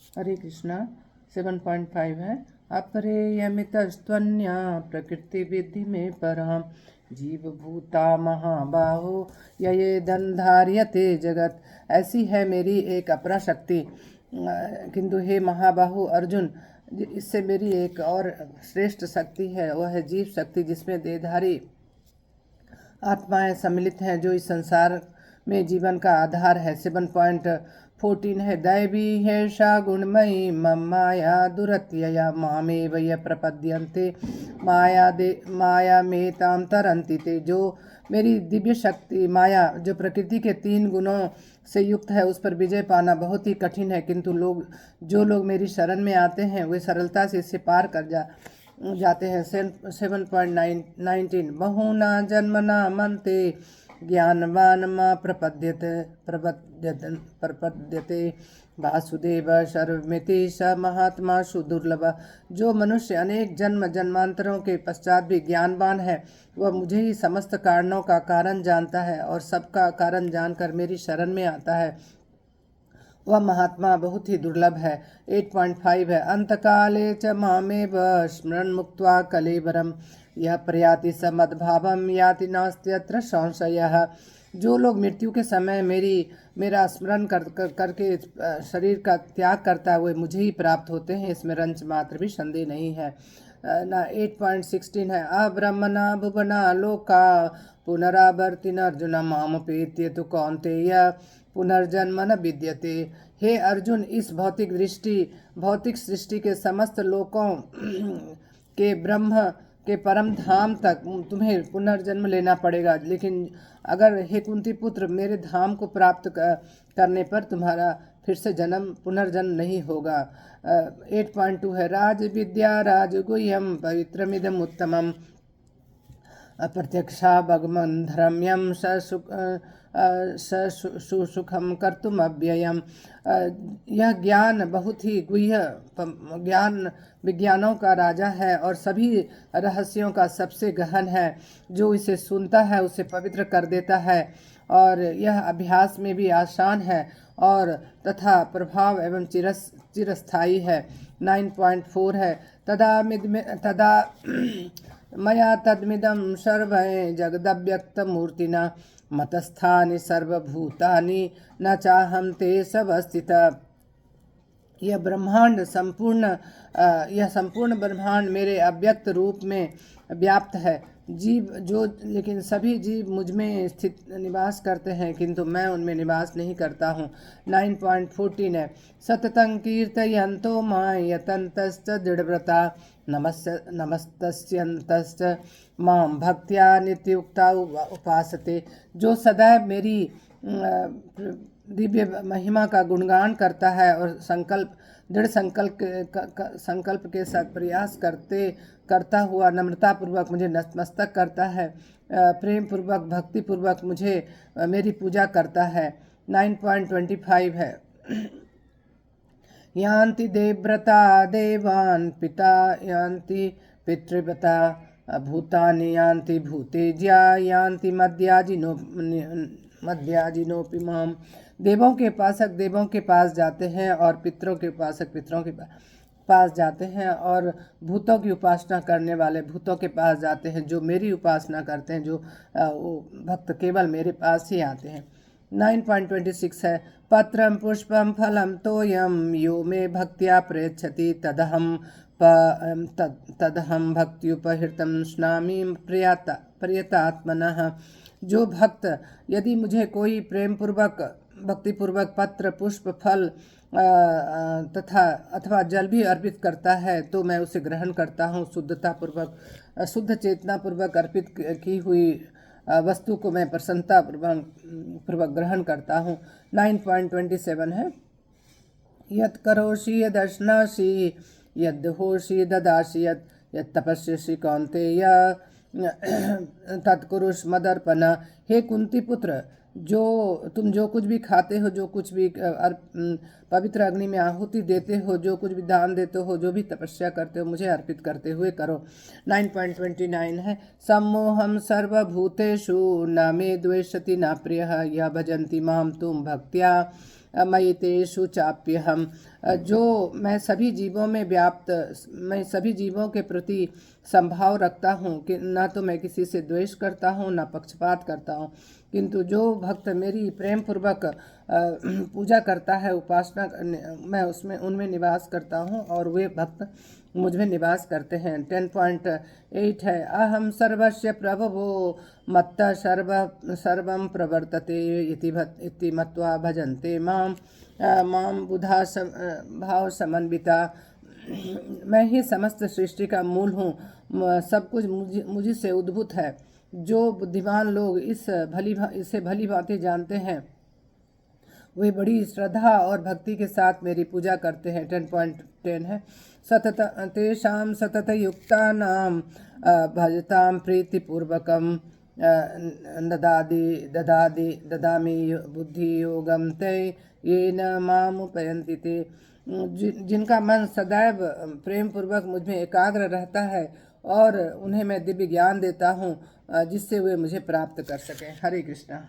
हरे कृष्णा। 7.5 है। अपरेयमितस्त्वन्या प्रकृति विधि में पराम जीव भूता महाबाहो ये धन धार्यते जगत। ऐसी है मेरी एक अपरा शक्ति, किंतु हे महाबाहु अर्जुन, इससे मेरी एक और श्रेष्ठ शक्ति है, वह है जीव शक्ति, जिसमें देहधारी आत्माएं सम्मिलित हैं, जो इस संसार में जीवन का आधार है। 7.14 है। दैवी हेषा गुणमयी मम माया दुरत्यया मामेव ये प्रपद्यन्ते माया में ताम तरंती ते। जो मेरी दिव्य शक्ति माया, जो प्रकृति के 3 गुणों से युक्त है, उस पर विजय पाना बहुत ही कठिन है, किंतु जो लोग मेरी शरण में आते हैं वे सरलता से इससे पार कर जाते हैं। 7.19 बहुना जन्मना मन्ते ज्ञानवान मा प्रपद्यते वासुदेव सर्वमिति स महात्मा सुदुर्लभ। जो मनुष्य अनेक जन्मांतरों के पश्चात भी ज्ञानवान है, वह मुझे ही समस्त कारणों का कारण जानता है और सबका कारण जानकर मेरी शरण में आता है, वह महात्मा बहुत ही दुर्लभ है। 8.5 है। अंतकाले च मामेव स्मरण मुक्त्वा कलेवरम यह प्रयाति स मद्भावम याति नास्त्यत्र संशयः। जो लोग मृत्यु के समय मेरा स्मरण करके शरीर का त्याग करता है, वे मुझे ही प्राप्त होते हैं, इसमें रंच मात्र भी संदेह नहीं है। 8.16 है। अब्रह्मणा भुवना लोका पुनरावर्तिन अर्जुन मामपेत्य तु कौन्तेय पुनर्जन्म न विद्यते। हे अर्जुन, इस भौतिक सृष्टि के समस्त लोकों के ब्रह्म के परम धाम तक तुम्हें पुनर्जन्म लेना पड़ेगा, लेकिन अगर हे कुंती पुत्र, मेरे धाम को प्राप्त करने पर तुम्हारा फिर से पुनर्जन्म नहीं होगा। 8.2 है। राज विद्या राजगुह्यम पवित्रमिदम उत्तमम अप्रत्यक्षा भगमंधरम्यम सुसुखम कर्तुम अव्ययम। यह ज्ञान बहुत ही गुह्य विज्ञानों का राजा है और सभी रहस्यों का सबसे गहन है। जो इसे सुनता है उसे पवित्र कर देता है, और यह अभ्यास में भी आसान है और तथा प्रभाव एवं चिरस्थायी है। 9.4 है। तदा मया तद्मिदं सर्वं जगदव्यक्तमूर्तिना मतस्थानि सर्वभूतानि न चाहं ते सवस्थितः। यह संपूर्ण ब्रह्मांड मेरे अव्यक्त रूप में व्याप्त है। लेकिन सभी जीव मुझ में स्थित निवास करते हैं, किंतु मैं उनमें निवास नहीं करता हूँ। 9.14 है। सततं कीर्तयन्तो मां यतन्तश्च दृढव्रता नमस्तस्यन्तश्च मां भक्त्या नित्युक्ता उपासते। जो सदैव मेरी दिव्य महिमा का गुणगान करता है और दृढ़ संकल्प के साथ प्रयास करता हुआ नम्रता पूर्वक मुझे नतमस्तक करता है, प्रेम पूर्वक भक्ति पूर्वक मेरी पूजा करता है। 9.25 है। यान्ति देवव्रता देवान् पिता यान्ति पितृव्रता भूतानि यान्ति भूतेज्या यान्ति मध्याजिनोपि माम। देवों के उपासक देवों के पास जाते हैं और पितरों के उपासक पितरों के पास जाते हैं, और भूतों की उपासना करने वाले भूतों के पास जाते हैं। जो मेरी उपासना करते हैं, जो वो भक्त केवल मेरे पास ही आते हैं। 9.26 है। पत्रम पुष्पम फलम तोयम यो मे भक्त्या प्रयच्छति तदहम भक्त्युपहृतम स्नामि प्रियतात्मनः। जो भक्त यदि मुझे कोई प्रेम पूर्वक भक्तिपूर्वक पत्र पुष्प फल अथवा जल भी अर्पित करता है, तो मैं उसे ग्रहण करता हूँ। शुद्ध चेतना पूर्वक अर्पित की हुई वस्तु को मैं प्रसन्नता पूर्वक ग्रहण करता हूँ। 9.27 है। यत् करोषि यदश्नासि यद्होषि ददासि यत् तपस्यसि कौन्तेय तत्कुरुष मदर्पण। हे कुंती पुत्र, तुम जो कुछ भी खाते हो, जो कुछ भी पवित्र अग्नि में आहुति देते हो, जो कुछ भी दान देते हो, जो भी तपस्या करते हो, मुझे अर्पित करते हुए करो। 9.29 है। सम्मोहम सर्वभूतेषु न मे द्वेषति न प्रियः यः भजन्ति मां तुम भक्त्या मयि तेषु चाप्यहम्। जो मैं सभी जीवों के प्रति संभाव रखता हूँ कि न तो मैं किसी से द्वेष करता हूँ न पक्षपात करता हूँ, किंतु जो भक्त मेरी प्रेम पूर्वक पूजा करता है, उपासना मैं उसमें उनमें निवास करता हूँ और वे भक्त मुझ में निवास करते हैं। 10.8 है, अहम सर्वस्य प्रभवो मत्तः सर्वं प्रवर्तते इति मत्वा भजन्ते माम बुधा भाव समन्विता। मैं ही समस्त सृष्टि का मूल हूँ, सब कुछ मुझी से उद्भूत है। जो बुद्धिमान लोग इसे भली भांति जानते हैं, वे बड़ी श्रद्धा और भक्ति के साथ मेरी पूजा करते हैं। 10.10 है, सतत तेषां सतत युक्तानां भजतां प्रीतिपूर्वकं ददामि बुद्धि योगम ते येन मामुपयन्ति ते। जिनका मन सदैव प्रेम पूर्वक मुझ में एकाग्र रहता है और उन्हें मैं दिव्य ज्ञान देता हूँ जिससे वे मुझे प्राप्त कर सकें। हरे कृष्णा।